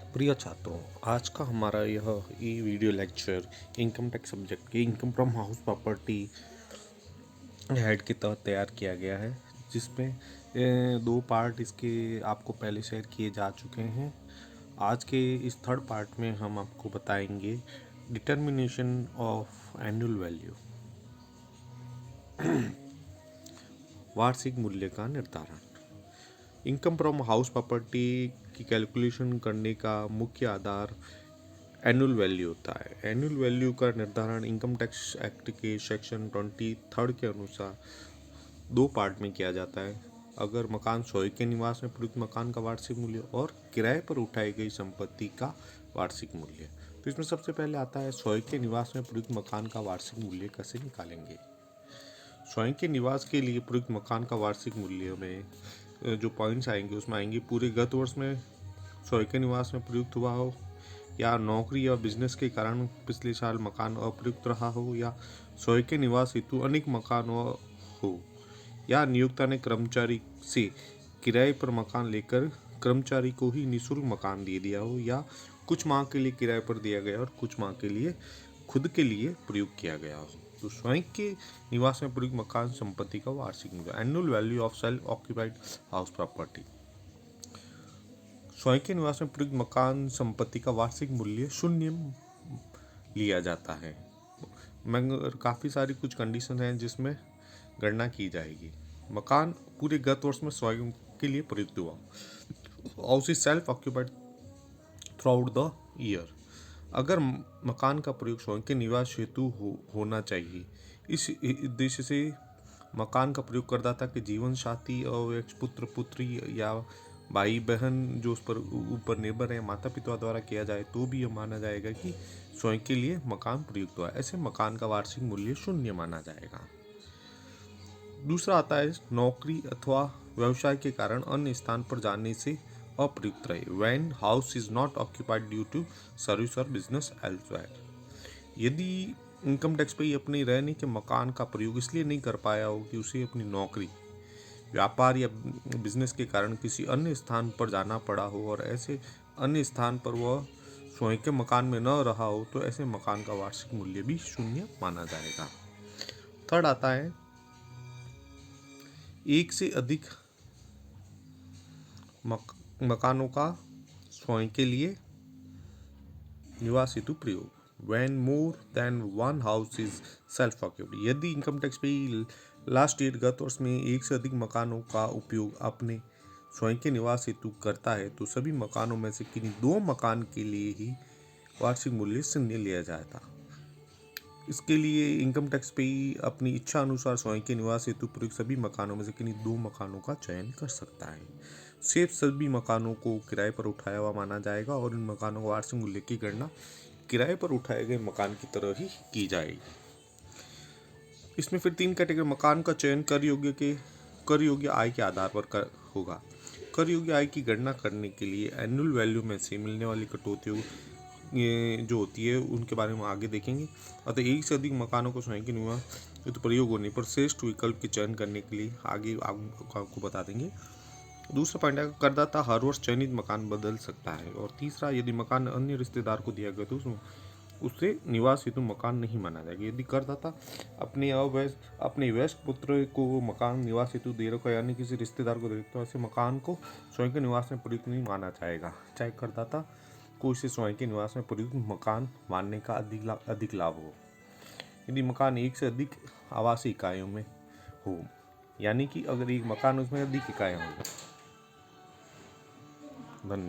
प्रिय छात्रों, आज का हमारा यह e video lecture income tax subject के income from house property head के तहत तैयार किया गया है, जिसमें दो पार्ट इसके आपको पहले शेयर किए जा चुके हैं। आज के इस थर्ड पार्ट में हम आपको बताएंगे डिटर्मिनेशन ऑफ एनुअल वैल्यू, वार्षिक मूल्य का निर्धारण। इनकम फ्रॉम हाउस प्रॉपर्टी की कैलकुलेशन करने का मुख्य आधार एनुअल वैल्यू होता है। एनुअल वैल्यू का निर्धारण इनकम टैक्स एक्ट के सेक्शन 23 के अनुसार दो पार्ट में किया जाता है। अगर मकान स्वयं के निवास में प्रयुक्त मकान का वार्षिक मूल्य और किराए पर उठाई गई संपत्ति का वार्षिक मूल्य। तो इसमें सबसे पहले आता है स्वयं के निवास में प्रयुक्त मकान का वार्षिक मूल्य कैसे निकालेंगे। स्वयं के निवास के लिए प्रयुक्त मकान का वार्षिक मूल्य में जो पॉइंट्स आएंगे उसमें आएंगे पूरे गत वर्ष में स्वयं के निवास में प्रयुक्त हुआ हो, या नौकरी या बिजनेस के कारण पिछले साल मकान अप्रयुक्त रहा हो, या स्वयं के निवास हेतु अनेक मकान हो, या नियोक्ता ने कर्मचारी से किराए पर मकान लेकर कर्मचारी को ही निःशुल्क मकान दे दिया हो, या कुछ माह के लिए किराए पर दिया गया और कुछ माह के लिए खुद के लिए प्रयोग किया गया हो। तो स्वयं के निवास में प्रयुक्त मकान संपत्ति का वार्षिक मूल्य, annual value of self occupied house property. स्वयं के निवास में प्रयुक्त मकान संपत्ति का वार्षिक मूल्य शून्य लिया जाता है, मगर काफ़ी सारी कुछ कंडीशन हैं जिसमें गणना की जाएगी। मकान पूरे गत वर्ष में स्वयं के लिए प्रयुक्त हुआ, house is self occupied through out the year. अगर मकान का प्रयोग स्वयं के निवास हेतु होना चाहिए, इस उद्देश्य से मकान का प्रयोग करदाता के जीवन साथी और पुत्र पुत्री या भाई बहन जो उस पर ऊपर निर्भर है माता पिता द्वारा किया जाए तो भी यह माना जाएगा कि स्वयं के लिए मकान प्रयुक्त हुआ है। ऐसे मकान का वार्षिक मूल्य शून्य माना जाएगा। दूसरा आता है नौकरी अथवा व्यवसाय के कारण अन्य स्थान पर जाने से अप्रयुक्त रहे, when house is not occupied due to service और बिजनेस एल्सवेयर। यदि इनकम टैक्स पे अपने रहने के मकान का प्रयोग इसलिए नहीं कर पाया हो कि उसे अपनी नौकरी, व्यापार या बिजनेस के कारण किसी अन्य स्थान पर जाना पड़ा हो और ऐसे अन्य स्थान पर वह स्वयं के मकान में न रहा हो, तो ऐसे मकान का वार्षिक मूल्य भी शून्य माना जाएगा। थर्ड आता है एक से अधिक मकानों का स्वयं के लिए निवास हेतु प्रयोग, when more than one house is self occupied। यदि इनकम टैक्स पे लास्ट ईयर गत वर्ष में एक से अधिक मकानों का उपयोग अपने स्वयं के निवास हेतु करता है, तो सभी मकानों में से किन्हीं दो मकान के लिए ही वार्षिक मूल्य शून्य लिया जाता। इसके लिए इनकम टैक्स पे अपनी इच्छा अनुसार स्वयं के निवास हेतु प्रयुक्त सभी मकानों में से किन्हीं दो मकानों का चयन कर सकता है। शेष सभी मकानों को किराए पर उठाया हुआ माना जाएगा और इन मकानों का वार्षिक मूल्य की गणना किराए पर उठाए गए मकान की तरह ही की जाएगी। इसमें फिर तीन कैटेगरी मकान का चयन कर योग्य आय के आधार पर होगा। कर योग्य आय की गणना करने के लिए एनुअल वैल्यू में से मिलने वाली कटौतियों जो होती है उनके बारे में आगे देखेंगे। अतः एक से अधिक मकानों को स्वयं के निवास हेतु प्रयोग होने पर श्रेष्ठ विकल्प के चयन करने के लिए आगे आपको बता देंगे। दूसरा पॉइंट है करदाता हर वर्ष चयनित मकान बदल सकता है। और तीसरा, यदि मकान अन्य रिश्तेदार को दिया गया तो उससे निवास हेतु मकान नहीं माना जाएगा। यदि करदाता अपने वयस्क पुत्र को मकान निवास हेतु दे रखा है, यानी किसी रिश्तेदार को दे रखा, तो ऐसे मकान को स्वयं के निवास में प्रयुक्त नहीं माना जाएगा, चाहे करदाता को इसे स्वयं के निवास में प्रयुक्त मकान मानने का अधिक लाभ हो। यदि मकान एक से अधिक आवासीय इकाइयों में हो, यानी कि अगर एक मकान उसमें अधिक इकाइयाँ हों। धन्यवाद।